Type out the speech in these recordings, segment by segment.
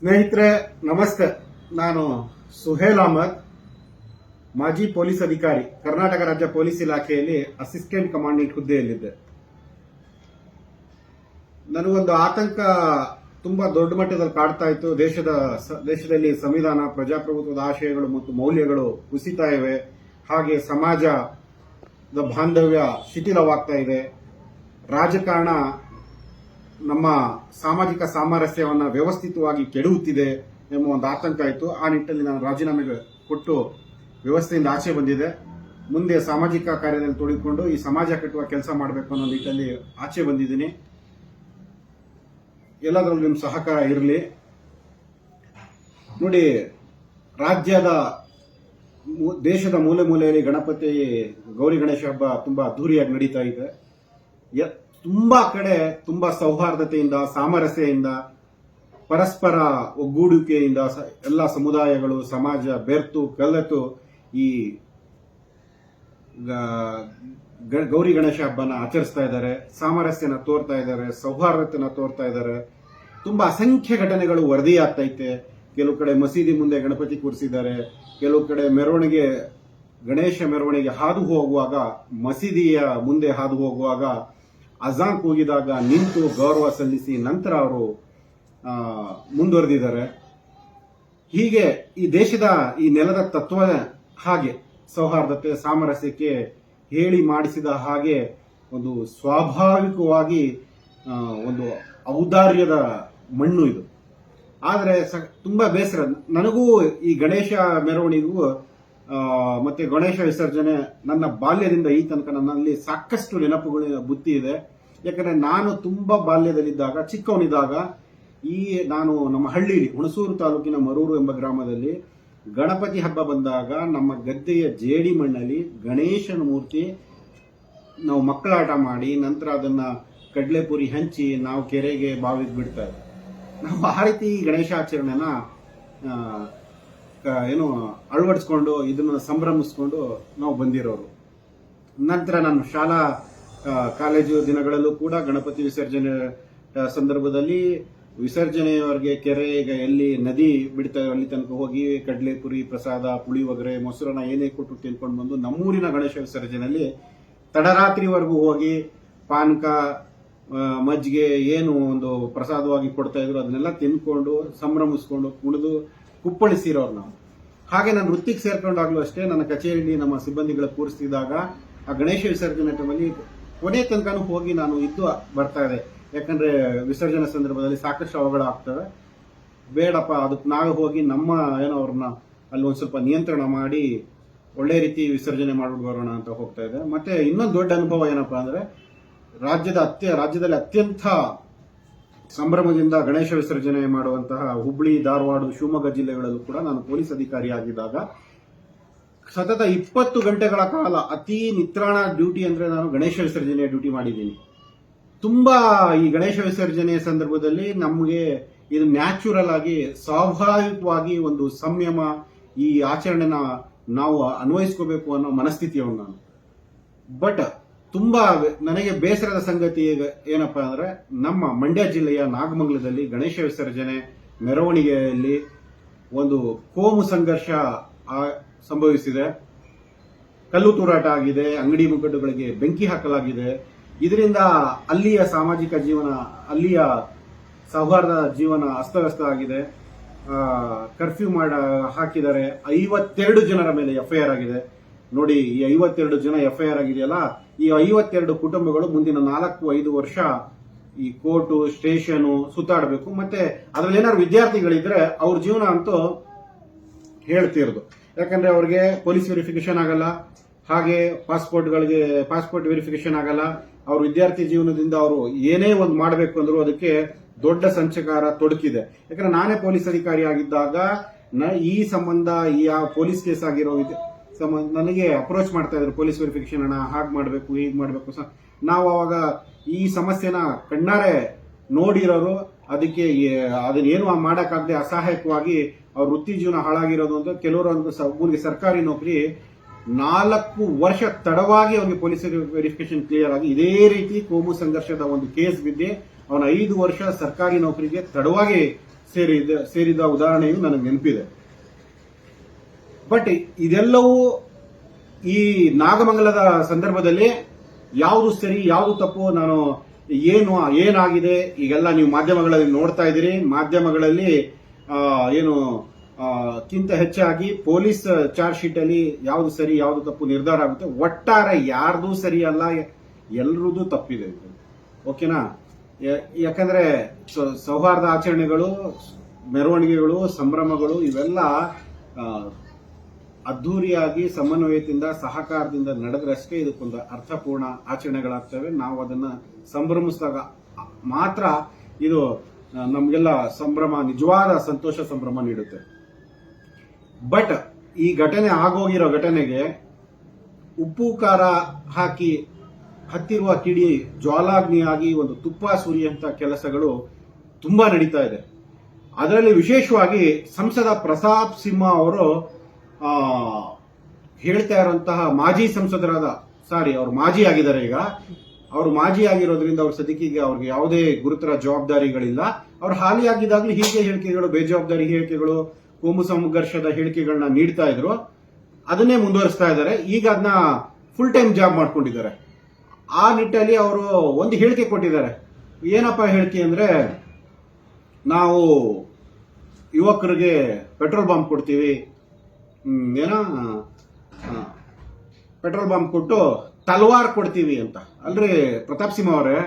ಸ್ನೇಹಿತರೆ ನಮಸ್ತೆ. ನಾನು ಸುಹೇಲ್ ಅಹಮದ್, ಮಾಜಿ ಪೊಲೀಸ್ ಅಧಿಕಾರಿ, ಕರ್ನಾಟಕ ರಾಜ್ಯ ಪೊಲೀಸ್ ಇಲಾಖೆಯಲ್ಲಿ ಅಸಿಸ್ಟೆಂಟ್ ಕಮಾಂಡೆಂಟ್ ಹುದ್ದೆಯಲ್ಲಿದ್ದೆ. ನನಗೊಂದು ಆತಂಕ ತುಂಬಾ ದೊಡ್ಡ ಮಟ್ಟದಲ್ಲಿ ಕಾಡ್ತಾ ಇತ್ತು. ದೇಶದಲ್ಲಿ ಸಂವಿಧಾನ, ಪ್ರಜಾಪ್ರಭುತ್ವದ ಆಶಯಗಳು ಮತ್ತು ಮೌಲ್ಯಗಳು ಕುಸಿತಾ ಇವೆ. ಹಾಗೆ ಸಮಾಜದ ಬಾಂಧವ್ಯ ಶಿಥಿಲವಾಗ್ತಾ ಇದೆ. ರಾಜಕಾರಣ ನಮ್ಮ ಸಾಮಾಜಿಕ ಸಾಮರಸ್ಯವನ್ನು ವ್ಯವಸ್ಥಿತವಾಗಿ ಕೆಡುತ್ತಿದೆ ಎಂಬ ಒಂದು ಆತಂಕ ಇತ್ತು. ಆ ನಿಟ್ಟಿನಲ್ಲಿ ನಾನು ರಾಜೀನಾಮೆ ಕೊಟ್ಟು ವ್ಯವಸ್ಥೆಯಿಂದ ಆಚೆ ಬಂದಿದೆ. ಮುಂದೆ ಸಾಮಾಜಿಕ ಕಾರ್ಯದಲ್ಲಿ ತೊಡಗಿಕೊಂಡು ಈ ಸಮಾಜ ಕಟ್ಟುವ ಕೆಲಸ ಮಾಡಬೇಕು ಅನ್ನೋ ನಿಟ್ಟಿನಲ್ಲಿ ಆಚೆ ಬಂದಿದ್ದೀನಿ. ಎಲ್ಲದರಲ್ಲೂ ನಿಮ್ಮ ಸಹಕಾರ ಇರಲಿ. ನೋಡಿ, ದೇಶದ ಮೂಲೆ ಮೂಲೆಯಲ್ಲಿ ಗಣಪತಿ ಗೌರಿ ಗಣೇಶ ಹಬ್ಬ ತುಂಬಾ ಅದ್ದೂರಿಯಾಗಿ ನಡೀತಾ ಇದೆ. ತುಂಬಾ ಕಡೆ ತುಂಬಾ ಸೌಹಾರ್ದತೆಯಿಂದ, ಸಾಮರಸ್ಯದಿಂದ, ಪರಸ್ಪರ ಒಗ್ಗೂಡುವಿಕೆಯಿಂದ ಎಲ್ಲ ಸಮುದಾಯಗಳು, ಸಮಾಜ ಬೆರ್ತು ಕಲೆತು ಈ ಗೌರಿ ಗಣೇಶ ಹಬ್ಬನ ಆಚರಿಸ್ತಾ ಇದ್ದಾರೆ. ಸಾಮರಸ್ಯನ ತೋರ್ತಾ ಇದ್ದಾರೆ, ಸೌಹಾರ್ದತೆನ ತೋರ್ತಾ ಇದ್ದಾರೆ. ತುಂಬಾ ಅಸಂಖ್ಯ ಘಟನೆಗಳು ವರದಿಯಾಗ್ತೈತೆ. ಕೆಲವು ಕಡೆ ಮಸೀದಿ ಮುಂದೆ ಗಣಪತಿ ಕೂರಿಸಿದ್ದಾರೆ. ಕೆಲವು ಕಡೆ ಗಣೇಶ ಮೆರವಣಿಗೆ ಹಾದು ಹೋಗುವಾಗ, ಮಸೀದಿಯ ಮುಂದೆ ಹಾದು ಹೋಗುವಾಗ ಅಜಾನ್ ಕೂಗಿದಾಗ ನಿಂತು ಗೌರವ ಸಲ್ಲಿಸಿ ನಂತರ ಅವರು ಮುಂದುವರೆದಿದ್ದಾರೆ. ಹೀಗೆ ಈ ದೇಶದ ಈ ನೆಲದ ತತ್ವ ಹಾಗೆ ಸೌಹಾರ್ದತೆ, ಸಾಮರಸ್ಯಕ್ಕೆ ಹೇಳಿ ಮಾಡಿಸಿದ ಹಾಗೆ ಒಂದು ಸ್ವಾಭಾವಿಕವಾಗಿ ಒಂದು ಔದಾರ್ಯದ ಮಣ್ಣು ಇದು. ಆದರೆ ತುಂಬಾ ಬೇಸರ. ನನಗೂ ಈ ಗಣೇಶ ಮೆರವಣಿಗೆಗೂ ಮತ್ತೆ ಗಣೇಶ ವಿಸರ್ಜನೆ ನನ್ನ ಬಾಲ್ಯದಿಂದ ಈ ತನಕ ನನ್ನಲ್ಲಿ ಸಾಕಷ್ಟು ನೆನಪುಗಳು ಬುತ್ತಿ ಇದೆ. ಯಾಕಂದ್ರೆ ನಾನು ತುಂಬಾ ಬಾಲ್ಯದಲ್ಲಿದ್ದಾಗ, ಚಿಕ್ಕವನಿದ್ದಾಗ, ನಾನು ನಮ್ಮ ಹಳ್ಳಿಲಿ ಹುಣಸೂರು ತಾಲೂಕಿನ ಮರೂರು ಎಂಬ ಗ್ರಾಮದಲ್ಲಿ ಗಣಪತಿ ಹಬ್ಬ ಬಂದಾಗ ನಮ್ಮ ಗದ್ದೆಯ ಜೇಡಿ ಮಣ್ಣಲ್ಲಿ ಗಣೇಶನ ಮೂರ್ತಿ ನಾವು ಮಕ್ಕಳಾಟ ಮಾಡಿ ನಂತರ ಅದನ್ನ ಕಡ್ಲೆಪುರಿ ಹಂಚಿ ನಾವು ಕೆರೆಗೆ ಬಾವಿಗೆ ಬಿಡ್ತಾ ಇದ್ವಿ. ನಾವು ಆ ರೀತಿ ಗಣೇಶಾಚರಣೆನ ಅಳವಡಿಸ್ಕೊಂಡು ಇದನ್ನ ಸಂಭ್ರಮಿಸ್ಕೊಂಡು ನಾವು ಬಂದಿರೋರು. ನಂತರ ನಾನು ಶಾಲಾ ಕಾಲೇಜು ದಿನಗಳಲ್ಲೂ ಕೂಡ ಗಣಪತಿ ವಿಸರ್ಜನೆ ಸಂದರ್ಭದಲ್ಲಿ ವಿಸರ್ಜನೆಯವರೆಗೆ ಕೆರೆಗೆ ಎಲ್ಲಿ ನದಿ ಬಿಡ್ತಾರೆ ಅಲ್ಲಿ ತನಕ ಹೋಗಿ ಕಡ್ಲೆಪುರಿ, ಪ್ರಸಾದ, ಪುಳಿಯೋಗರೆ, ಮೊಸರನ್ನ ಏನೇ ಕೊಟ್ಟು ತಿನ್ಕೊಂಡು ಬಂದು ನಮ್ಮೂರಿನ ಗಣೇಶ ವಿಸರ್ಜನೆಯಲ್ಲಿ ತಡರಾತ್ರಿವರೆಗೂ ಹೋಗಿ ಪಾನಕ, ಮಜ್ಜಿಗೆ ಏನು ಒಂದು ಪ್ರಸಾದವಾಗಿ ಕೊಡ್ತಾ ಇದ್ರು ಅದನ್ನೆಲ್ಲ ತಿನ್ಕೊಂಡು ಸಂಭ್ರಮಿಸ್ಕೊಂಡು ಕುಣಿದು ಕುಪ್ಪಳಿಸಿರೋರು ನಾವು. ಹಾಗೆ ನಾನು ವೃತ್ತಿಗೆ ಸೇರ್ಕೊಂಡಾಗ್ಲೂ ಅಷ್ಟೇ, ನನ್ನ ಕಚೇರಿಯಲ್ಲಿ ನಮ್ಮ ಸಿಬ್ಬಂದಿಗಳ ಕೂರಿಸಿದಾಗ ಆ ಗಣೇಶ ವಿಸರ್ಜನೆ ಟೈಮಲ್ಲಿ ಕೊನೆ ತನಕನೂ ಹೋಗಿ ನಾನು ಇದ್ದು ಬರ್ತಾ ಇದೆ. ಯಾಕಂದ್ರೆ ವಿಸರ್ಜನೆ ಸಂದರ್ಭದಲ್ಲಿ ಸಾಕಷ್ಟು ಅವಘಡ ಆಗ್ತವೆ. ಬೇಡಪ್ಪ, ಅದಕ್ಕೆ ನಾವೇ ಹೋಗಿ ಅವ್ರನ್ನ ಅಲ್ಲಿ ಒಂದ್ ಸ್ವಲ್ಪ ನಿಯಂತ್ರಣ ಮಾಡಿ ಒಳ್ಳೆ ರೀತಿ ವಿಸರ್ಜನೆ ಮಾಡ್ಬಿಟ್ಟು ಬರೋಣ ಅಂತ ಹೋಗ್ತಾ ಇದೆ. ಮತ್ತೆ ಇನ್ನೊಂದು ದೊಡ್ಡ ಅನುಭವ ಏನಪ್ಪಾ ಅಂದ್ರೆ, ರಾಜ್ಯದಲ್ಲಿ ಅತ್ಯಂತ ಸಂಭ್ರಮದಿಂದ ಗಣೇಶ ವಿಸರ್ಜನೆ ಮಾಡುವಂತಹ ಹುಬ್ಬಳ್ಳಿ, ಧಾರವಾಡ, ಶಿವಮೊಗ್ಗ ಜಿಲ್ಲೆಗಳಲ್ಲೂ ಕೂಡ ನಾನು ಪೊಲೀಸ್ ಅಧಿಕಾರಿ ಆಗಿದ್ದಾಗ ಸತತ 20 ಗಂಟೆಗಳ ಕಾಲ ಅತಿ ನಿತ್ರಾಣ ಡ್ಯೂಟಿ ಅಂದ್ರೆ ನಾನು ಗಣೇಶ ವಿಸರ್ಜನೆಯ ಡ್ಯೂಟಿ ಮಾಡಿದ್ದೀನಿ. ತುಂಬಾ ಈ ಗಣೇಶ ವಿಸರ್ಜನೆಯ ಸಂದರ್ಭದಲ್ಲಿ ನಮಗೆ ಇದು ನ್ಯಾಚುರಲ್ ಆಗಿ, ಸ್ವಾಭಾವಿಕವಾಗಿ ಒಂದು ಸಂಯಮ, ಈ ಆಚರಣೆನ ನಾವು ಅನ್ವಯಿಸ್ಕೋಬೇಕು ಅನ್ನೋ ಮನಸ್ಥಿತಿಯವನು ನಾನು. ಬಟ್ ತುಂಬಾ ನನಗೆ ಬೇಸರದ ಸಂಗತಿ ಏನಪ್ಪಾ ಅಂದ್ರೆ, ನಮ್ಮ ಮಂಡ್ಯ ಜಿಲ್ಲೆಯ ನಾಗಮಂಗಲದಲ್ಲಿ ಗಣೇಶ ವಿಸರ್ಜನೆ ಮೆರವಣಿಗೆಯಲ್ಲಿ ಒಂದು ಕೋಮು ಸಂಘರ್ಷ ಸಂಭವಿಸಿದೆ. ಕಲ್ಲು ತೂರಾಟ ಆಗಿದೆ, ಅಂಗಡಿ ಮುಗ್ಗಟ್ಟುಗಳಿಗೆ ಬೆಂಕಿ ಹಾಕಲಾಗಿದೆ. ಇದರಿಂದ ಅಲ್ಲಿಯ ಸಾಮಾಜಿಕ ಜೀವನ, ಅಲ್ಲಿಯ ಸೌಹಾರ್ದ ಜೀವನ ಅಸ್ತವ್ಯಸ್ತ ಆಗಿದೆ. ಕರ್ಫ್ಯೂ ಹಾಕಿದ್ದಾರೆ. 52 ಜನರ ಮೇಲೆ ಎಫ್ಐಆರ್ ಆಗಿದೆ. ನೋಡಿ, ಈ 52 ಜನ ಎಫ್ಐಆರ್ ಆಗಿದೆಯಲ್ಲ, ಈ 52 ಕುಟುಂಬಗಳು ಮುಂದಿನ 4-5 ವರ್ಷ ಈ ಕೋರ್ಟು, ಸ್ಟೇಷನು ಸುತ್ತಾಡಬೇಕು. ಮತ್ತೆ ಅದ್ರಲ್ಲಿ ಏನಾದ್ರು ವಿದ್ಯಾರ್ಥಿಗಳಿದ್ರೆ ಅವ್ರ ಜೀವನ ಅಂತೂ ಹೇಳ್ತಿರೋದು. ಯಾಕಂದ್ರೆ ಅವ್ರಿಗೆ ಪೊಲೀಸ್ ವೆರಿಫಿಕೇಶನ್ ಆಗಲ್ಲ, ಹಾಗೆ ಪಾಸ್ಪೋರ್ಟ್ ವೆರಿಫಿಕೇಶನ್ ಆಗಲ್ಲ. ಅವ್ರ ವಿದ್ಯಾರ್ಥಿ ಜೀವನದಿಂದ ಅವರು ಏನೇ ಒಂದು ಮಾಡಬೇಕು ಅಂದ್ರೂ ಅದಕ್ಕೆ ದೊಡ್ಡ ಸಂಚಕಾರ ತೊಡಕಿದೆ. ಯಾಕಂದ್ರೆ ನಾನೇ ಪೊಲೀಸ್ ಅಧಿಕಾರಿ ಆಗಿದ್ದಾಗ ಈ ಸಂಬಂಧ, ಈ ಪೊಲೀಸ್ ಕೇಸ್ ಆಗಿರೋ ನನಗೆ ಅಪ್ರೋಚ್ ಮಾಡ್ತಾ ಇದ್ರು, ಪೊಲೀಸ್ ವೆರಿಫಿಕೇಶನ್ ಅಣ್ಣ, ಹಾಗೆ ಮಾಡಬೇಕು, ಹೀಗೆ ಮಾಡಬೇಕು. ನಾವು ಅವಾಗ ಈ ಸಮಸ್ಯೆನ ಕಣ್ಣಾರೆ ನೋಡಿರೋರು. ಅದನ್ನೇನು ಮಾಡಕ್ಕಾಗದೆ ಅಸಹಾಯಕವಾಗಿ ಅವ್ರ ವೃತ್ತಿ ಜೀವನ ಹಾಳಾಗಿರೋದು ಅಂತ ಕೆಲವರು ಸರ್ಕಾರಿ ನೌಕರಿ 4 ವರ್ಷ ತಡವಾಗಿ ಅವನಿಗೆ ಪೊಲೀಸ್ ವೆರಿಫಿಕೇಶನ್ ಕ್ಲಿಯರ್ ಆಗಿ ಇದೇ ರೀತಿ ಕೋಮು ಸಂಘರ್ಷದ ಒಂದು ಕೇಸ್ ಬಿದ್ದಿ ಅವನ 5 ವರ್ಷ ಸರ್ಕಾರಿ ನೌಕರಿಗೆ ತಡವಾಗಿ ಸೇರಿದ ಉದಾಹರಣೆಯು ನನಗೆ ನೆನಪಿದೆ. ಬಟ್ ಇದೆಲ್ಲವೂ ಈ ನಾಗಮಂಗಲದ ಸಂದರ್ಭದಲ್ಲಿ ಯಾವುದು ಸರಿ ಯಾವುದು ತಪ್ಪು, ನಾನು ಏನಾಗಿದೆ ಈಗೆಲ್ಲ ನೀವು ಮಾಧ್ಯಮಗಳಲ್ಲಿ ನೋಡ್ತಾ ಇದ್ದೀರಿ. ಮಾಧ್ಯಮಗಳಲ್ಲಿ ಕಿಂತ ಹೆಚ್ಚಾಗಿ ಪೊಲೀಸ್ ಚಾರ್ಜ್ ಶೀಟ್ ಅಲ್ಲಿ ಯಾವುದು ಸರಿ ಯಾವುದು ತಪ್ಪು ನಿರ್ಧಾರ ಆಗುತ್ತೆ. ಒಟ್ಟಾರೆ ಯಾರ್ದು ಸರಿ ಅಲ್ಲ, ಎಲ್ರದ್ದು ತಪ್ಪಿದೆ. ಓಕೆನಾ? ಯಾಕಂದ್ರೆ ಸೌಹಾರ್ದ ಆಚರಣೆಗಳು, ಮೆರವಣಿಗೆಗಳು, ಸಂಭ್ರಮಗಳು ಇವೆಲ್ಲ ಅದ್ಧೂರಿಯಾಗಿ ಸಮನ್ವಯದಿಂದ ಸಹಕಾರದಿಂದ ನಡೆದ್ರಷ್ಟೇ ಇದಕ್ಕೊಂದು ಅರ್ಥಪೂರ್ಣ ಆಚರಣೆಗಳಾಗ್ತವೆ. ನಾವು ಅದನ್ನ ಸಂಭ್ರಮಿಸಿದಾಗ ಮಾತ್ರ ಇದು ನಮಗೆಲ್ಲ ಸಂಭ್ರಮ, ನಿಜವಾದ ಸಂತೋಷ ಸಂಭ್ರಮ ನೀಡುತ್ತೆ. ಬಟ್ ಈ ಘಟನೆ ಆಗೋಗಿರೋ ಘಟನೆಗೆ ಉಪ್ಪು ಖಾರ ಹಾಕಿ ಹತ್ತಿರುವ ಕಿಡಿ ಜ್ವಾಲಾಗ್ನಿಯಾಗಿ ಒಂದು ತುಪ್ಪ ಸುರಿಯಂತ ಕೆಲಸಗಳು ತುಂಬಾ ನಡೀತಾ ಇದೆ. ಅದರಲ್ಲಿ ವಿಶೇಷವಾಗಿ ಸಂಸದ ಪ್ರತಾಪ್ ಸಿಂಹ ಅವರು ಹೇಳ್ತಾ ಇರುವಂತಹ ಮಾಜಿ ಸಂಸದರಾದ ಅವರು ಮಾಜಿ ಆಗಿದ್ದಾರೆ. ಈಗ ಅವರು ಮಾಜಿ ಆಗಿರೋದ್ರಿಂದ ಅವ್ರ ಸದ್ಯಕ್ಕೆ ಅವ್ರಿಗೆ ಯಾವುದೇ ಗುರುತರ ಜವಾಬ್ದಾರಿಗಳಿಲ್ಲ. ಅವ್ರು ಹಾಲಿ ಆಗಿದ್ದಾಗಲೂ ಹೀಗೆ ಹೇಳಿಕೆಗಳು, ಬೇಜವಾಬ್ದಾರಿ ಹೇಳಿಕೆಗಳು, ಕೋಮು ಸಂಘರ್ಷದ ಹೇಳಿಕೆಗಳನ್ನ ನೀಡ್ತಾ ಇದ್ರು. ಅದನ್ನೇ ಮುಂದುವರಿಸ್ತಾ ಇದ್ದಾರೆ. ಈಗ ಅದನ್ನ ಫುಲ್ ಟೈಮ್ ಜಾಬ್ ಮಾಡ್ಕೊಂಡಿದ್ದಾರೆ. ಆ ನಿಟ್ಟಲ್ಲಿ ಅವರು ಒಂದು ಹೇಳಿಕೆ ಕೊಟ್ಟಿದ್ದಾರೆ. ಏನಪ್ಪಾ ಹೇಳಿಕೆ ಅಂದ್ರೆ, ನಾವು ಯುವಕರಿಗೆ ಪೆಟ್ರೋಲ್ ಬಾಂಬ್ ಕೊಡ್ತೀವಿ, ಪೆಟ್ರೋಲ್ ಬಾಂಬ್ ಕೊಟ್ಟು ತಲ್ವಾರ್ ಕೊಡ್ತೀವಿ ಅಂತ. ಅಲ್ರಿ ಪ್ರತಾಪ್ ಸಿಂಹ ಅವರೇ,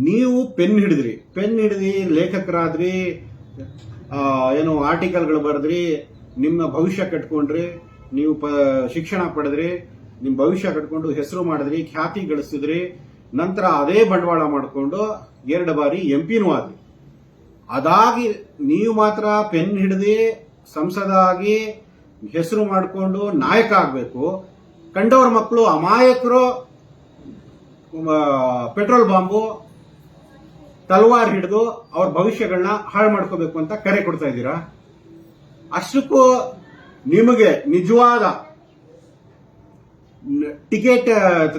ನೀವು ಪೆನ್ ಹಿಡಿದ್ರಿ, ಲೇಖಕರಾದ್ರಿ, ಆರ್ಟಿಕಲ್ಗಳು ಬರೆದ್ರಿ, ನಿಮ್ಮ ಭವಿಷ್ಯ ಕಟ್ಕೊಂಡ್ರಿ, ನೀವು ಶಿಕ್ಷಣ ಪಡೆದ್ರಿ, ನಿಮ್ಮ ಭವಿಷ್ಯ ಕಟ್ಕೊಂಡು ಹೆಸರು ಮಾಡಿದ್ರಿ, ಖ್ಯಾತಿ ಗಳಿಸಿದ್ರಿ. ನಂತರ ಅದೇ ಬಂಡವಾಳ ಮಾಡಿಕೊಂಡು 2 ಬಾರಿ ಎಂಪಿನೂ ಆದ್ರಿ. ಅದಾಗಿ ನೀವು ಮಾತ್ರ ಪೆನ್ ಹಿಡಿದು ಸಂಸದ ಆಗಿ ಹೆಸರು ಮಾಡಿಕೊಂಡು ನಾಯಕ ಆಗಬೇಕು. ಕಂಡವ್ರ ಮಕ್ಕಳು ಅಮಾಯಕರು ಪೆಟ್ರೋಲ್ ಬಾಂಬು ತಲವಾರ್ ಹಿಡಿದು ಅವ್ರ ಭವಿಷ್ಯಗಳನ್ನ ಹಾಳು ಮಾಡ್ಕೋಬೇಕು ಅಂತ ಕರೆ ಕೊಡ್ತಾ ಇದ್ದೀರಾ. ಅಷ್ಟಕ್ಕೂ ನಿಮಗೆ ನಿಜವಾದ ಟಿಕೆಟ್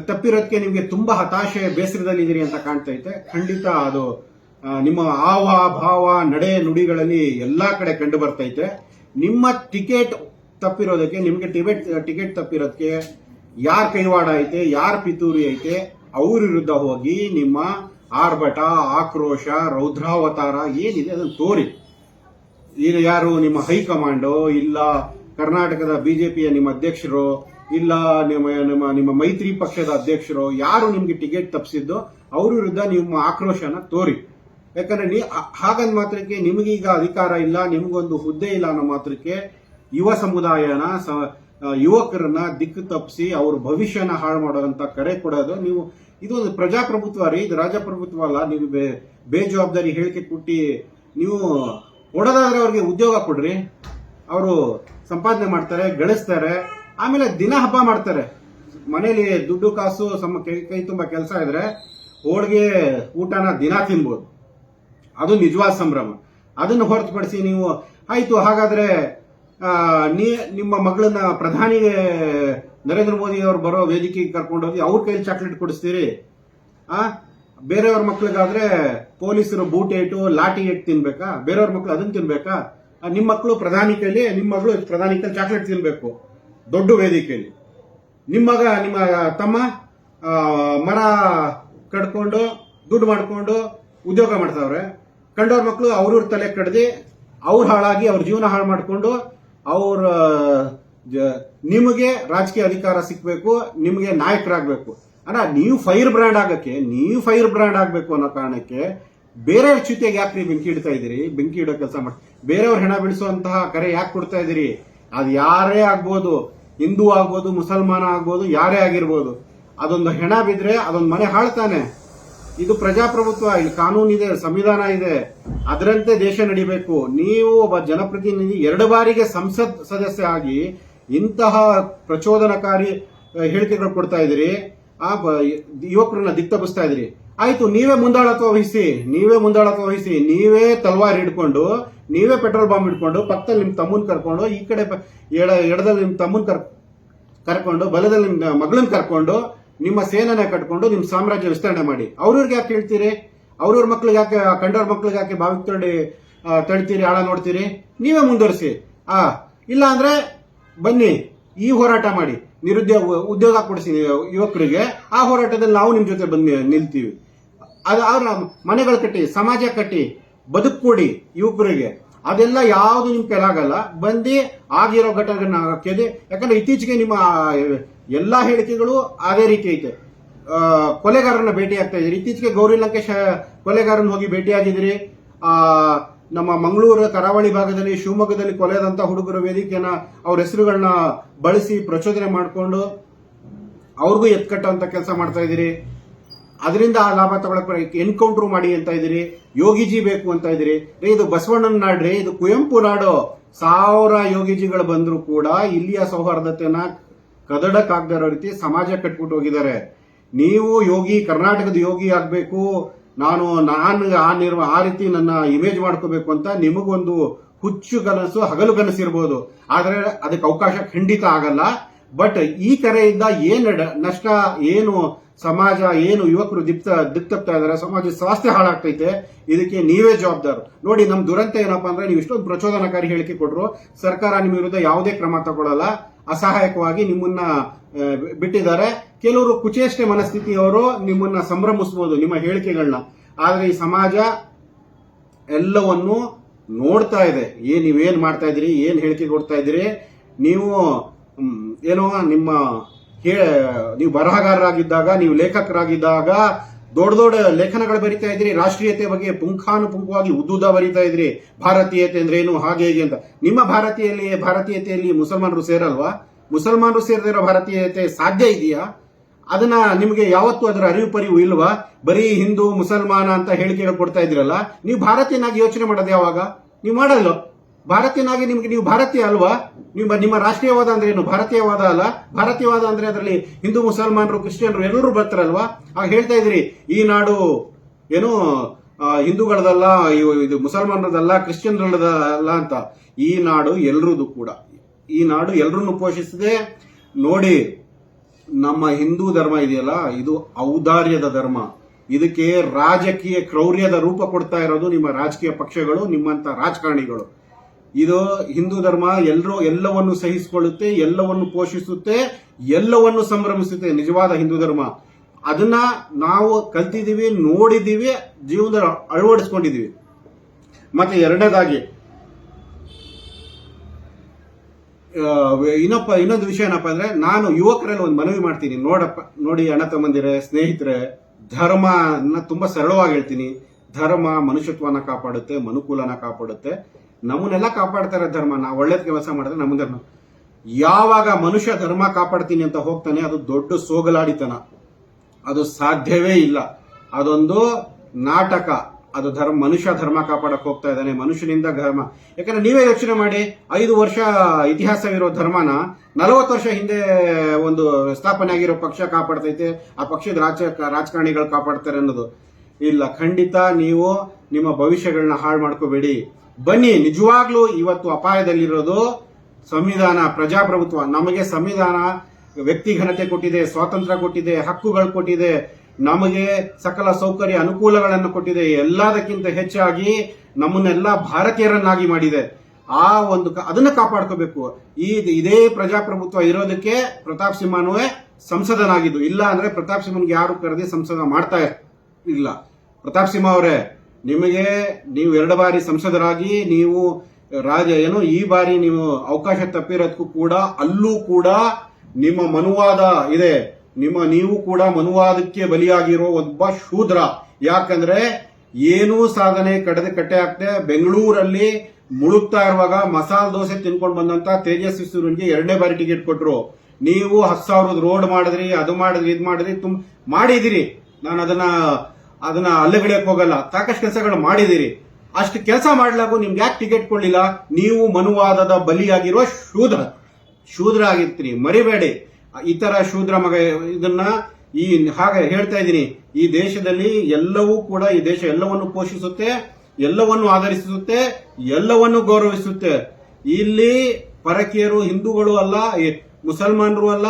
ತಪ್ಪಿರೋದಕ್ಕೆ ನಿಮಗೆ ತುಂಬಾ ಹತಾಶೆ, ಬೇಸರದಲ್ಲಿದ್ದೀರಿ ಅಂತ ಕಾಣ್ತೈತೆ. ಖಂಡಿತ ಅದು ನಿಮ್ಮ ಹಾವ ಭಾವ, ನಡೆ ನುಡಿಗಳಲ್ಲಿ ಎಲ್ಲಾ ಕಡೆ ಕಂಡು ಬರ್ತೈತೆ. ನಿಮ್ಮ ಟಿಕೆಟ್ ತಪ್ಪಿರೋದಕ್ಕೆ, ನಿಮಗೆ ಟಿಕೆಟ್ ತಪ್ಪಿರೋದಕ್ಕೆ ಯಾರ್ ಕೈವಾಡ ಐತೆ, ಯಾರ್ ಪಿತೂರಿ ಐತೆ, ಅವ್ರ ವಿರುದ್ಧ ಹೋಗಿ ನಿಮ್ಮ ಆರ್ಭಟ, ಆಕ್ರೋಶ, ರೌದ್ರಾವತಾರ ಏನಿದೆ ಅದನ್ನು ತೋರಿ. ಇದು ಯಾರು ನಿಮ್ಮ ಹೈಕಮಾಂಡೋ, ಇಲ್ಲ ಕರ್ನಾಟಕದ ಬಿಜೆಪಿಯ ನಿಮ್ಮ ಅಧ್ಯಕ್ಷರು, ಇಲ್ಲ ನಿಮ್ಮ ಮೈತ್ರಿ ಪಕ್ಷದ ಅಧ್ಯಕ್ಷರು, ಯಾರು ನಿಮ್ಗೆ ಟಿಕೆಟ್ ತಪ್ಪಿಸಿದ್ದು ಅವ್ರ ವಿರುದ್ಧ ನಿಮ್ಮ ಆಕ್ರೋಶನ ತೋರಿ. ಯಾಕಂದ್ರೆ ಹಾಗಂದ್ ಮಾತ್ರಕ್ಕೆ ನಿಮಗೀಗ ಅಧಿಕಾರ ಇಲ್ಲ, ನಿಮಗೊಂದು ಹುದ್ದೆ ಇಲ್ಲ ಅನ್ನೋ ಮಾತ್ರಕ್ಕೆ ಯುವ ಸಮುದಾಯನ, ಯುವಕರನ್ನ ದಿಕ್ಕು ತಪ್ಪಿಸಿ ಅವ್ರ ಭವಿಷ್ಯನ ಹಾಳು ಮಾಡೋದಂತ ಕರೆ ಕೊಡೋದು ನೀವು. ಇದು ಒಂದು ಪ್ರಜಾಪ್ರಭುತ್ವ ರೀ, ಇದು ರಾಜಪ್ರಭುತ್ವ ಅಲ್ಲ. ನೀವು ಬೇಜವಾಬ್ದಾರಿ ಹೇಳಿಕೆ ಕೊಟ್ಟಿ ನೀವು ಕೊಡೋದಾದ್ರೆ ಅವ್ರಿಗೆ ಉದ್ಯೋಗ ಕೊಡ್ರಿ, ಅವರು ಸಂಪಾದನೆ ಮಾಡ್ತಾರೆ, ಗಳಿಸ್ತಾರೆ, ಆಮೇಲೆ ದಿನ ಹಬ್ಬ ಮಾಡ್ತಾರೆ. ಮನೇಲಿ ದುಡ್ಡು ಕಾಸು ಕೈ ತುಂಬಾ ಕೆಲಸ ಇದ್ರೆ ಹೋಳಿಗೆ ಊಟನ ದಿನ ತಿನ್ಬೋದು. ಅದು ನಿಜವಾದ ಸಂಭ್ರಮ. ಅದನ್ನು ಹೊರತುಪಡಿಸಿ ನೀವು ಆಯ್ತು ಹಾಗಾದ್ರೆ ನಿಮ್ಮ ಮಗಳನ್ನ ಪ್ರಧಾನಿ ನರೇಂದ್ರ ಮೋದಿ ಅವರು ಬರೋ ವೇದಿಕೆಗೆ ಕರ್ಕೊಂಡೋಗಿ ಅವ್ರ ಕೈಲಿ ಚಾಕ್ಲೇಟ್ ಕೊಡಿಸ್ತೀರಿ. ಬೇರೆಯವ್ರ ಮಕ್ಳಿಗಾದ್ರೆ ಪೊಲೀಸರು ಬೂಟ್ ಏಟು, ಲಾಠಿ ಏಟ್ ತಿನ್ಬೇಕಾ? ಬೇರೆಯವ್ರ ಮಕ್ಳು ಅದನ್ನ ತಿನ್ಬೇಕಾ? ನಿಮ್ಮ ಮಕ್ಕಳು ಪ್ರಧಾನಿ ಕೈಲಿ, ನಿಮ್ಮ ಮಗಳು ಪ್ರಧಾನಿ ಕೈಲಿ ಚಾಕ್ಲೇಟ್ ತಿನ್ಬೇಕು ದೊಡ್ಡ ವೇದಿಕೆಯಲ್ಲಿ. ನಿಮ್ಮ ತಮ್ಮ ಮರ ಕಡ್ಕೊಂಡು ದುಡ್ಡು ಮಾಡ್ಕೊಂಡು ಉದ್ಯೋಗ ಮಾಡ್ತಾವ್ರೆ. ಕಂಡವ್ರ ಮಕ್ಕಳು ಅವ್ರವ್ರ ತಲೆ ಕಡ್ದಿ ಅವ್ರು ಹಾಳಾಗಿ ಅವ್ರ ಜೀವನ ಹಾಳು ಮಾಡ್ಕೊಂಡು ನಿಮಗೆ ರಾಜಕೀಯ ಅಧಿಕಾರ ಸಿಕ್ಬೇಕು, ನಿಮಗೆ ನಾಯಕರಾಗಬೇಕು ನೀವು ಫೈರ್ ಬ್ರ್ಯಾಂಡ್ ಆಗ್ಬೇಕು ಅನ್ನೋ ಕಾರಣಕ್ಕೆ ಬೇರೆಯವ್ರ ಜೊತೆಗೆ ಯಾಕೆ ನೀವು ಬೆಂಕಿ ಇಡ್ತಾ ಇದ್ದೀರಿ? ಬೆಂಕಿ ಇಡೋ ಕೆಲಸ ಮಾಡಿ ಬೇರೆಯವ್ರ ಹೆಣ ಬಿಡಿಸುವಂತಹ ಕರೆ ಯಾಕೆ ಕೊಡ್ತಾ ಇದ್ದೀರಿ? ಅದು ಯಾರೇ ಆಗ್ಬೋದು, ಹಿಂದೂ ಆಗ್ಬೋದು, ಮುಸಲ್ಮಾನ ಆಗ್ಬೋದು, ಯಾರೇ ಆಗಿರ್ಬೋದು. ಅದೊಂದು ಹೆಣ ಬಿದ್ರೆ ಅದೊಂದು ಮನೆ ಹಾಳ್ತಾನೆ. ಇದು ಪ್ರಜಾಪ್ರಭುತ್ವ, ಇಲ್ಲಿ ಕಾನೂನಿದೆ, ಸಂವಿಧಾನ ಇದೆ, ಅದರಂತೆ ದೇಶ ನಡಿಬೇಕು. ನೀವು ಒಬ್ಬ ಜನಪ್ರತಿನಿಧಿ 2 ಬಾರಿಗೆ ಸಂಸತ್ ಸದಸ್ಯ ಆಗಿ ಇಂತಹ ಪ್ರಚೋದನಕಾರಿ ಹೇಳಿಕೆಗಳು ಕೊಡ್ತಾ ಇದ್ದೀರಿ, ಯುವಕರನ್ನ ದಿಕ್ತಗಿಸ್ತಾ ಇದ್ದೀರಿ. ಆಯ್ತು, ನೀವೇ ಮುಂದಾಳತ್ವ ವಹಿಸಿ, ನೀವೇ ತಲ್ವಾರ್ ಹಿಡ್ಕೊಂಡು, ನೀವೇ ಪೆಟ್ರೋಲ್ ಬಾಂಬ್ ಹಿಡ್ಕೊಂಡು, ಪಕ್ಕದಲ್ಲಿ ನಿಮ್ ತಮ್ಮನ್ ಕರ್ಕೊಂಡು, ಈ ಕಡೆ ಎಡದಲ್ಲಿ ನಿಮ್ ತಮ್ಮನ್ ಕರ್ಕೊಂಡು, ಬಲದಲ್ಲಿ ನಿಮ್ ಮಗಳನ್ನ ಕರ್ಕೊಂಡು, ನಿಮ್ಮ ಸೇನೆನ ಕಟ್ಕೊಂಡು ನಿಮ್ ಸಾಮ್ರಾಜ್ಯ ವಿಸ್ತರಣೆ ಮಾಡಿ. ಅವ್ರಿಗೆ ಯಾಕೆ ಹೇಳ್ತೀರಿ? ಅವ್ರವ್ರ ಮಕ್ಳಿಗೆ ಯಾಕೆ, ಕಂಡವ್ರ ಮಕ್ಳಿಗೆ ಯಾಕೆ ಬಾವಿಗೆ ತೊಡಿ ತಳ್ತೀರಿ, ಆಳ ನೋಡ್ತೀರಿ, ನೀವೇ ಮುಂದುವರಿಸಿ. ಇಲ್ಲ ಅಂದ್ರೆ ಬನ್ನಿ ಈ ಹೋರಾಟ ಮಾಡಿ, ಉದ್ಯೋಗ ಕೊಡಿಸಿ ಯುವಕರಿಗೆ. ಆ ಹೋರಾಟದಲ್ಲಿ ನಾವು ನಿಮ್ ಜೊತೆ ಬಂದು ನಿಲ್ತೀವಿ. ಅವ್ರ ಮನೆಗಳು ಕಟ್ಟಿ, ಸಮಾಜ ಕಟ್ಟಿ, ಬದುಕು ಕೊಡಿ ಯುವಕರಿಗೆ. ಅದೆಲ್ಲ ಯಾವುದು ನಿಮ್ ಕೈಲಾಗಲ್ಲ. ಬಂದು ಆಗಿರೋ ಘಟನೆಗಳನ್ನ ಕೇಳಿ. ಯಾಕಂದ್ರೆ ಇತ್ತೀಚೆಗೆ ನಿಮ್ಮ ಎಲ್ಲಾ ಹೇಳಿಕೆಗಳು ಅದೇ ರೀತಿ ಐತೆ. ಕೊಲೆಗಾರನ ಭೇಟಿ ಆಗ್ತಾ ಇದ್ರಿ. ಇತ್ತೀಚೆಗೆ ಗೌರಿ ಲಂಕೇಶ್ ಕೊಲೆಗಾರನ ಹೋಗಿ ಭೇಟಿಯಾಗಿದ್ರಿ. ನಮ್ಮ ಮಂಗಳೂರು ಕರಾವಳಿ ಭಾಗದಲ್ಲಿ, ಶಿವಮೊಗ್ಗದಲ್ಲಿ ಕೊಲೆಯಾದಂತ ಹುಡುಗರ ವೇದಿಕೆಯನ್ನ ಅವ್ರ ಹೆಸರುಗಳನ್ನ ಬಳಸಿ ಪ್ರಚೋದನೆ ಮಾಡಿಕೊಂಡು ಅವ್ರಿಗೂ ಎತ್ಕಟ್ಟುವಂತ ಕೆಲಸ ಮಾಡ್ತಾ ಇದ್ದೀರಿ. ಅದರಿಂದ ಲಾಭ ತಗೊಳಕ್ ಎನ್ಕೌಂಟರ್ ಮಾಡಿ ಅಂತ ಇದ್ದೀರಿ. ಯೋಗಿಜಿ ಬೇಕು ಅಂತ ಇದ್ದೀರಿ. ಇದು ಬಸವಣ್ಣನ ನಾಡ್ರಿ, ಇದು ಕುವೆಂಪು ನಾಡು. 1000 ಯೋಗಿಜಿಗಳು ಬಂದ್ರು ಕೂಡ ಇಲ್ಲಿಯ ಸೌಹಾರ್ದತೆಯನ್ನ ಕದಡಕ್ಕಾಗದ ರೀತಿ ಸಮಾಜ ಕಟ್ಬಿಟ್ಟು ಹೋಗಿದ್ದಾರೆ. ನೀವು ಯೋಗಿ, ಕರ್ನಾಟಕದ ಯೋಗಿ ಆಗ್ಬೇಕು, ನಾನು ಆ ರೀತಿ ನನ್ನ ಇಮೇಜ್ ಮಾಡ್ಕೋಬೇಕು ಅಂತ ನಿಮಗೊಂದು ಹುಚ್ಚು ಕನಸು, ಹಗಲು ಕನಸಿರ್ಬೋದು. ಆದ್ರೆ ಅದಕ್ಕೆ ಅವಕಾಶ ಖಂಡಿತ ಆಗಲ್ಲ. ಬಟ್ ಈ ಕರೆಯಿಂದ ಏನ್ ನಷ್ಟ, ಏನು ಸಮಾಜ, ಏನು ಯುವಕರು ದಿಕ್ತಪ್ತಾ ಇದಾರೆ, ಸಮಾಜ ಸ್ವಾಸ್ಥ್ಯ ಹಾಳಾಗ್ತೈತೆ, ಇದಕ್ಕೆ ನೀವೇ ಜವಾಬ್ದಾರು. ನೋಡಿ, ನಮ್ ದುರಂತ ಏನಪ್ಪಾ ಅಂದ್ರೆ, ನೀವು ಇಷ್ಟೊಂದು ಪ್ರಚೋದನಕಾರಿ ಹೇಳಿಕೆ ಕೊಟ್ರು, ಸರ್ಕಾರ ನಿಮ್ಮ ವಿರುದ್ಧ ಯಾವುದೇ ಕ್ರಮ ತಗೊಳ್ಳಲ್ಲ. ಅಸಹಾಯಕವಾಗಿ ನಿಮ್ಮನ್ನ ಬಿಟ್ಟಿದ್ದಾರೆ. ಕೆಲವರು ಕುಚೇಷ್ಟೆ ಮನಸ್ಥಿತಿಯವರು ನಿಮ್ಮನ್ನ ಸಂಭ್ರಮಿಸಬಹುದು, ನಿಮ್ಮ ಹೇಳಿಕೆಗಳನ್ನ. ಆದ್ರೆ ಈ ಸಮಾಜ ಎಲ್ಲವನ್ನು ನೋಡ್ತಾ ಇದೆ. ನೀವೇನ್ ಮಾಡ್ತಾ ಇದ್ದೀರಿ, ಏನ್ ಹೇಳಿಕೆ ಕೊಡ್ತಾ ಇದ್ದೀರಿ. ನೀವು ಏನೋ ನೀವು ಬರಹಗಾರರಾಗಿದ್ದಾಗ, ನೀವು ಲೇಖಕರಾಗಿದ್ದಾಗ ದೊಡ್ಡ ದೊಡ್ಡ ಲೇಖನಗಳು ಬರೀತಾ ಇದ್ರಿ. ರಾಷ್ಟ್ರೀಯತೆ ಬಗ್ಗೆ ಪುಂಖಾನುಪುಂಖವಾಗಿ ಉದ್ದುದ ಬರೀತಾ ಇದ್ರಿ. ಭಾರತೀಯತೆ ಅಂದ್ರೆ ಏನು, ಹಾಗೆ ಹೇಗೆ ಅಂತ. ನಿಮ್ಮ ಭಾರತೀಯತೆಯಲ್ಲಿ ಮುಸಲ್ಮಾನರು ಸೇರಲ್ವಾ? ಮುಸಲ್ಮಾನರು ಸೇರದಿರೋ ಭಾರತೀಯತೆ ಸಾಧ್ಯ ಇದೆಯಾ? ಅದನ್ನ ನಿಮಗೆ ಯಾವತ್ತೂ ಅದರ ಅರಿವು ಇಲ್ವಾ? ಬರೀ ಹಿಂದೂ ಮುಸಲ್ಮಾನ ಅಂತ ಹೇಳಿಕೆಗಳು ಕೊಡ್ತಾ ಇದ್ರಲ್ಲ. ನೀವು ಭಾರತೀಯನಾಗಿ ಯೋಚನೆ ಮಾಡೋದು ಯಾವಾಗ? ನೀವು ಮಾಡಲ್ಲ. ಭಾರತೀಯನಾಗಿ ನೀವು ಭಾರತೀಯ ಅಲ್ವಾ? ನಿಮ್ಮ ರಾಷ್ಟ್ರೀಯವಾದ ಅಂದ್ರೆ ಏನು? ಭಾರತೀಯವಾದ ಅಲ್ಲ. ಭಾರತೀಯವಾದ ಅಂದ್ರೆ ಅದರಲ್ಲಿ ಹಿಂದೂ, ಮುಸಲ್ಮಾನರು, ಕ್ರಿಶ್ಚಿಯನ್ರು ಎಲ್ಲರೂ ಬರ್ತಾರಲ್ವಾ? ಆಗ ಹೇಳ್ತಾ ಇದ್ರಿ ಈ ನಾಡು ಏನು ಹಿಂದೂಗಳದಲ್ಲ, ಇದು ಮುಸಲ್ಮಾನರದಲ್ಲ, ಕ್ರಿಶ್ಚಿಯನ್ರದಲ್ಲ ಅಂತ. ಈ ನಾಡು ಎಲ್ರದ್ದು ಕೂಡ. ಈ ನಾಡು ಎಲ್ರನ್ನು ಪೋಷಿಸಿದೆ. ನೋಡಿ, ನಮ್ಮ ಹಿಂದೂ ಧರ್ಮ ಇದೆಯಲ್ಲ, ಇದು ಔದಾರ್ಯದ ಧರ್ಮ. ಇದಕ್ಕೆ ರಾಜಕೀಯ ಕ್ರೌರ್ಯದ ರೂಪ ಕೊಡ್ತಾ ಇರೋದು ನಿಮ್ಮ ರಾಜಕೀಯ ಪಕ್ಷಗಳು, ನಿಮ್ಮಂತ ರಾಜಕಾರಣಿಗಳು. ಇದು ಹಿಂದೂ ಧರ್ಮ ಎಲ್ಲವನ್ನು ಸಹಿಸಿಕೊಳ್ಳುತ್ತೆ, ಎಲ್ಲವನ್ನು ಪೋಷಿಸುತ್ತೆ, ಎಲ್ಲವನ್ನು ಸಂಭ್ರಮಿಸುತ್ತೆ. ನಿಜವಾದ ಹಿಂದೂ ಧರ್ಮ ಅದನ್ನ ನಾವು ಕಲ್ತಿದೀವಿ, ನೋಡಿದೀವಿ, ಜೀವನದಲ್ಲಿ ಅಳವಡಿಸ್ಕೊಂಡಿದೀವಿ. ಮತ್ತೆ ಎರಡನೇದಾಗಿ ಇನ್ನೊಂದು ವಿಷಯ ಏನಪ್ಪಾ ಅಂದ್ರೆ, ನಾನು ಯುವಕರಲ್ಲಿ ಒಂದು ಮನವಿ ಮಾಡ್ತೀನಿ. ನೋಡಿ ಅಣ್ಣ ತಮ್ಮಂದಿರೇ, ಸ್ನೇಹಿತರೆ, ಧರ್ಮ ತುಂಬಾ ಸರಳವಾಗಿ ಹೇಳ್ತೀನಿ. ಧರ್ಮ ಮನುಷ್ಯತ್ವನ ಕಾಪಾಡುತ್ತೆ, ಮನುಕುಲನ ಕಾಪಾಡುತ್ತೆ, ನಮ್ಮನ್ನೆಲ್ಲ ಕಾಪಾಡ್ತಾರೆ ಧರ್ಮ. ನಾವು ಒಳ್ಳೇದ್ ಕೆಲಸ ಮಾಡಿದ್ರೆ ನಮ್ಮ ಧರ್ಮ. ಯಾವಾಗ ಮನುಷ್ಯ ಧರ್ಮ ಕಾಪಾಡ್ತೀನಿ ಅಂತ ಹೋಗ್ತಾನೆ, ಅದು ದೊಡ್ಡ ಸೋಗಲಾಡಿತನ. ಅದು ಸಾಧ್ಯವೇ ಇಲ್ಲ. ಅದೊಂದು ನಾಟಕ. ಅದು ಮನುಷ್ಯ ಧರ್ಮ ಕಾಪಾಡಕ್ ಹೋಗ್ತಾ ಇದ್ದಾನೆ, ಮನುಷ್ಯನಿಂದ ಧರ್ಮ. ಯಾಕಂದ್ರೆ ನೀವೇ ಯೋಚನೆ ಮಾಡಿ, 5 ವರ್ಷ ಇತಿಹಾಸವಿರೋ ಧರ್ಮನ 40 ವರ್ಷ ಹಿಂದೆ ಒಂದು ಸ್ಥಾಪನೆ ಆಗಿರೋ ಪಕ್ಷ ಕಾಪಾಡ್ತೈತೆ, ಆ ಪಕ್ಷದ ರಾಜಕಾರಣಿಗಳು ಕಾಪಾಡ್ತಾರೆ ಅನ್ನೋದು ಇಲ್ಲ. ಖಂಡಿತ ನೀವು ನಿಮ್ಮ ಭವಿಷ್ಯಗಳನ್ನ ಹಾಳು ಮಾಡ್ಕೋಬೇಡಿ. ಬನ್ನಿ, ನಿಜವಾಗ್ಲೂ ಇವತ್ತು ಅಪಾಯದಲ್ಲಿರೋದು ಸಂವಿಧಾನ, ಪ್ರಜಾಪ್ರಭುತ್ವ. ನಮಗೆ ಸಂವಿಧಾನ ವ್ಯಕ್ತಿ ಘನತೆ ಕೊಟ್ಟಿದೆ, ಸ್ವಾತಂತ್ರ್ಯ ಕೊಟ್ಟಿದೆ, ಹಕ್ಕುಗಳು ಕೊಟ್ಟಿದೆ, ನಮಗೆ ಸಕಲ ಸೌಕರ್ಯ ಅನುಕೂಲಗಳನ್ನು ಕೊಟ್ಟಿದೆ. ಎಲ್ಲದಕ್ಕಿಂತ ಹೆಚ್ಚಾಗಿ ನಮ್ಮನ್ನೆಲ್ಲ ಭಾರತೀಯರನ್ನಾಗಿ ಮಾಡಿದೆ. ಅದನ್ನ ಕಾಪಾಡ್ಕೋಬೇಕು. ಇದೇ ಪ್ರಜಾಪ್ರಭುತ್ವ ಇರೋದಕ್ಕೆ ಪ್ರತಾಪ್ ಸಿಂಹನುವೇ ಸಂಸದನಾಗಿದ್ದು. ಇಲ್ಲ ಅಂದ್ರೆ ಪ್ರತಾಪ್ ಸಿಂಹನ್ಗೆ ಯಾರು ಕರೆದಿ ಸಂಸದ ಮಾಡ್ತಾ ಇಲ್ಲ. ಪ್ರತಾಪ್ ಸಿಂಹ ಅವರೇ, ನೀವು 2 ಬಾರಿ ಸಂಸದರಾಗಿ ನೀವು ಈ ಬಾರಿ ನೀವು ಅವಕಾಶ ತಪ್ಪಿರೋದಕ್ಕೂ ಕೂಡ, ಅಲ್ಲೂ ಕೂಡ ನಿಮ್ಮ ಮನುವಾದ ಇದೆ. ನೀವು ಕೂಡ ಮನುವಾದಕ್ಕೆ ಬಲಿಯಾಗಿರೋ ಒಬ್ಬ ಶೂದ್ರ. ಯಾಕಂದ್ರೆ ಏನೂ ಸಾಧನೆ ಕಟ್ಟೆ ಆಗ್ತದೆ. ಬೆಂಗಳೂರಲ್ಲಿ ಮುಳುಗ್ತಾ ಇರುವಾಗ ಮಸಾಲ ದೋಸೆ ತಿನ್ಕೊಂಡು ಬಂದಂತ ತೇಜಸ್ವಿ ಸೂರ್ಯನ್ಗೆ 2ನೇ ಬಾರಿ ಟಿಕೆಟ್ ಕೊಟ್ರು. ನೀವು 10,000 ರೋಡ್ ಮಾಡಿದ್ರಿ, ಅದು ಮಾಡಿದ್ರಿ, ಇದು ಮಾಡಿದ್ರಿ, ಮಾಡಿದಿರಿ. ನಾನು ಅದನ್ನ ಅಲ್ಲಗಡಿಯಕ್ ಹೋಗಲ್ಲ. ಸಾಕಷ್ಟು ಕೆಲಸಗಳು ಮಾಡಿದಿರಿ. ಅಷ್ಟು ಕೆಲಸ ಮಾಡ್ಲಾಗೂ ನಿಮ್ಗೆ ಯಾಕೆ ಟಿಕೆಟ್ ಕೊಡ್ಲಿಲ್ಲ? ನೀವು ಮನುವಾದದ ಬಲಿಯಾಗಿರುವ ಶೂದ್ರ ಆಗಿರ್ತೀರಿ, ಮರಿಬೇಡಿ. ಇತರ ಶೂದ್ರ ಮಗ ಇದನ್ನ ಹಾಗೆ ಹೇಳ್ತಾ ಇದ್ದೀನಿ. ಈ ದೇಶದಲ್ಲಿ ಎಲ್ಲವೂ ಕೂಡ, ಈ ದೇಶ ಎಲ್ಲವನ್ನು ಪೋಷಿಸುತ್ತೆ, ಎಲ್ಲವನ್ನು ಆಧರಿಸುತ್ತೆ, ಎಲ್ಲವನ್ನು ಗೌರವಿಸುತ್ತೆ. ಇಲ್ಲಿ ಪರಕೀಯರು ಹಿಂದೂಗಳು ಅಲ್ಲ, ಮುಸಲ್ಮಾನರು ಅಲ್ಲ,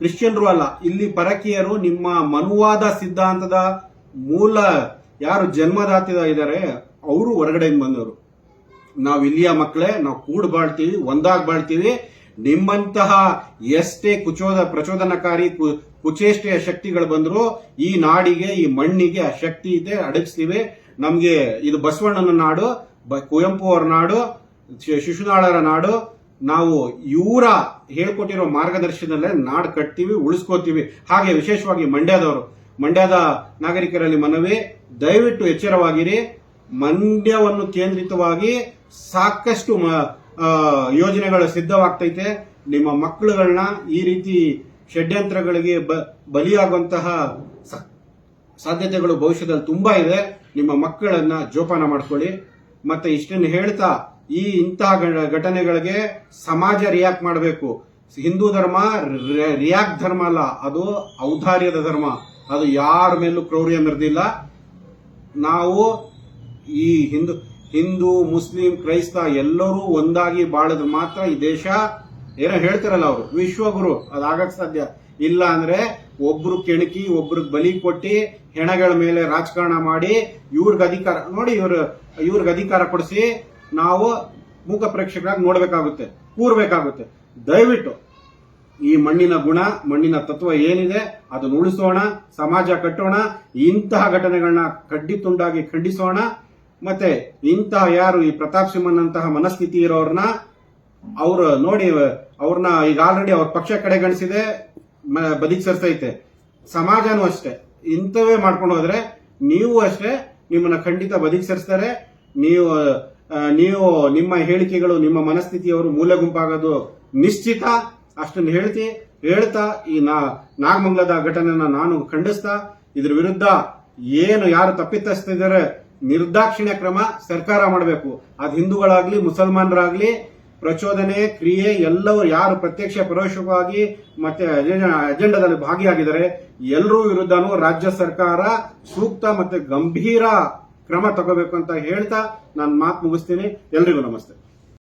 ಕ್ರಿಶ್ಚಿಯನ್ರು ಅಲ್ಲ. ಇಲ್ಲಿ ಪರಕೀಯರು ನಿಮ್ಮ ಮನುವಾದ ಸಿದ್ಧಾಂತದ ಮೂಲ ಯಾರು ಜನ್ಮದಾತ ಇದ್ದಾರೆ ಅವರು ಹೊರಗಡೆಯಿಂದ ಬಂದವರು. ನಾವು ಇಲ್ಲಿಯ ಮಕ್ಕಳೇ, ನಾವು ಕೂಡ್ ಬಾಳ್ತೀವಿ, ಒಂದಾಗಿ ಬಾಳ್ತೀವಿ. ನಿಮ್ಮಂತಹ ಎಷ್ಟೇ ಪ್ರಚೋದನಕಾರಿ ಕುಚೇಷ್ಟೆಯ ಶಕ್ತಿಗಳು ಬಂದ್ರು ಈ ನಾಡಿಗೆ, ಈ ಮಣ್ಣಿಗೆ ಆ ಶಕ್ತಿ ಇದೆ, ಅಡಗಿಸ್ತೀವಿ. ನಮ್ಗೆ ಇದು ಬಸವಣ್ಣನ ನಾಡು, ಕುವೆಂಪು ಅವರ ನಾಡು, ಶಿಶುನಾಳರ ನಾಡು. ನಾವು ಇವರ ಹೇಳ್ಕೊಟ್ಟಿರೋ ಮಾರ್ಗದರ್ಶನದಲ್ಲೇ ನಾಡು ಕಟ್ತೀವಿ, ಉಳಿಸ್ಕೋತೀವಿ. ಹಾಗೆ ವಿಶೇಷವಾಗಿ ಮಂಡ್ಯದ ನಾಗರಿಕರಲ್ಲಿ ಮನವಿ, ದಯವಿಟ್ಟು ಎಚ್ಚರವಾಗಿರಿ. ಮಂಡ್ಯವನ್ನು ಕೇಂದ್ರಿತವಾಗಿ ಸಾಕಷ್ಟು ಯೋಜನೆಗಳು ಸಿದ್ಧವಾಗ್ತೈತೆ. ನಿಮ್ಮ ಮಕ್ಕಳುಗಳನ್ನ ಈ ರೀತಿ ಷಡ್ಯಂತ್ರಗಳಿಗೆ ಬಲಿಯಾಗುವಂತಹ ಸಾಧ್ಯತೆಗಳು ಭವಿಷ್ಯದಲ್ಲಿ ತುಂಬಾ ಇದೆ. ನಿಮ್ಮ ಮಕ್ಕಳನ್ನ ಜೋಪಾನ ಮಾಡ್ಕೊಳ್ಳಿ. ಮತ್ತೆ ಇಷ್ಟನ್ನು ಹೇಳ್ತಾ, ಇಂತಹ ಘಟನೆಗಳಿಗೆ ಸಮಾಜ ರಿಯಾಕ್ಟ್ ಮಾಡಬೇಕು. ಹಿಂದೂ ಧರ್ಮ ರಿಯಾಕ್ಟ್ ಧರ್ಮ ಅಲ್ಲ, ಅದು ಔದಾರ್ಯದ ಧರ್ಮ. ಅದು ಯಾರ ಮೇಲೂ ಕ್ರೌರ್ಯ ಮೆರೆದಿಲ್ಲ. ನಾವು ಈ ಹಿಂದೂ ಮುಸ್ಲಿಂ ಕ್ರೈಸ್ತ ಎಲ್ಲರೂ ಒಂದಾಗಿ ಬಾಳಿದ್ರೆ ಮಾತ್ರ ಈ ದೇಶ, ಏನೋ ಹೇಳ್ತಾರಲ್ಲ ಅವರು, ವಿಶ್ವಗುರು, ಅದಾಗಕ್ ಸಾಧ್ಯ. ಇಲ್ಲ ಅಂದ್ರೆ ಒಬ್ರು ಕೆಣಕಿ ಒಬ್ರಿಗೆ ಬಲಿ ಕೊಟ್ಟಿ ಹೆಣಗಳ ಮೇಲೆ ರಾಜಕಾರಣ ಮಾಡಿ ಇವ್ರಿಗೆ ಅಧಿಕಾರ ಕೊಡಿಸಿ ನಾವು ಮೂಕ ಪ್ರೇಕ್ಷಕರಾಗಿ ನೋಡ್ಬೇಕಾಗುತ್ತೆ, ಕೂರ್ಬೇಕಾಗುತ್ತೆ. ದಯವಿಟ್ಟು ಈ ಮಣ್ಣಿನ ಗುಣ, ಮಣ್ಣಿನ ತತ್ವ ಏನಿದೆ ಅದನ್ನು ಉಳಿಸೋಣ, ಸಮಾಜ ಕಟ್ಟೋಣ. ಇಂತಹ ಘಟನೆಗಳನ್ನ ಕಡ್ಡಿ ತುಂಡಾಗಿ ಖಂಡಿಸೋಣ. ಮತ್ತೆ ಇಂತಹ ಯಾರು ಈ ಪ್ರತಾಪ್ ಸಿಂಹನಂತಹ ಮನಸ್ಥಿತಿ ಇರೋರ್ನ ಅವ್ರನ್ನ ಈಗ ಆಲ್ರೆಡಿ ಅವ್ರ ಪಕ್ಷ ಕಡೆಗಣಿಸಿದೆ, ಬದಿಗೆ ಸರ್ಸೈತೆ. ಸಮಾಜನೂ ಅಷ್ಟೇ, ಇಂಥವೇ ಮಾಡ್ಕೊಂಡು ಹೋದ್ರೆ ನೀವು ಅಷ್ಟೇ ನಿಮ್ಮನ್ನ ಖಂಡಿತ ಬದಿಗೆ ಸೇರಿಸ್ತಾರೆ. ನೀವು ನಿಮ್ಮ ಹೇಳಿಕೆಗಳು, ನಿಮ್ಮ ಮನಸ್ಥಿತಿಯವರು ಮೂಲೆ ಗುಂಪಾಗೋದು ನಿಶ್ಚಿತ. ಅಷ್ಟನ್ನು ಹೇಳ್ತಾ ಈ ನಾಗಮಂಗಲದ ಘಟನೆನ ನಾನು ಖಂಡಿಸ್ತಾ, ಇದ್ರ ವಿರುದ್ಧ ಯಾರು ತಪ್ಪಿತಸ್ಥಿದ್ದಾರೆ ನಿರ್ದಾಕ್ಷಿಣ್ಯ ಕ್ರಮ ಸರ್ಕಾರ ಮಾಡಬೇಕು. ಅದು ಹಿಂದೂಗಳಾಗ್ಲಿ ಮುಸಲ್ಮಾನರಾಗ್ಲಿ, ಪ್ರಚೋದನೆ ಕ್ರಿಯೆ ಎಲ್ಲವೂ ಯಾರು ಪ್ರತ್ಯಕ್ಷ ಪರೋಕ್ಷವಾಗಿ ಮತ್ತೆ ಅಜೆಂಡಾದಲ್ಲಿ ಭಾಗಿಯಾಗಿದ್ದಾರೆ ಎಲ್ಲರೂ ವಿರುದ್ಧನೂ ರಾಜ್ಯ ಸರ್ಕಾರ ಸೂಕ್ತ ಮತ್ತೆ ಗಂಭೀರ ಕ್ರಮ ತಗೋಬೇಕು ಅಂತ ಹೇಳ್ತಾ ನಾನು ಮಾತು ಮುಗಿಸ್ತೀನಿ. ಎಲ್ರಿಗೂ ನಮಸ್ತೆ.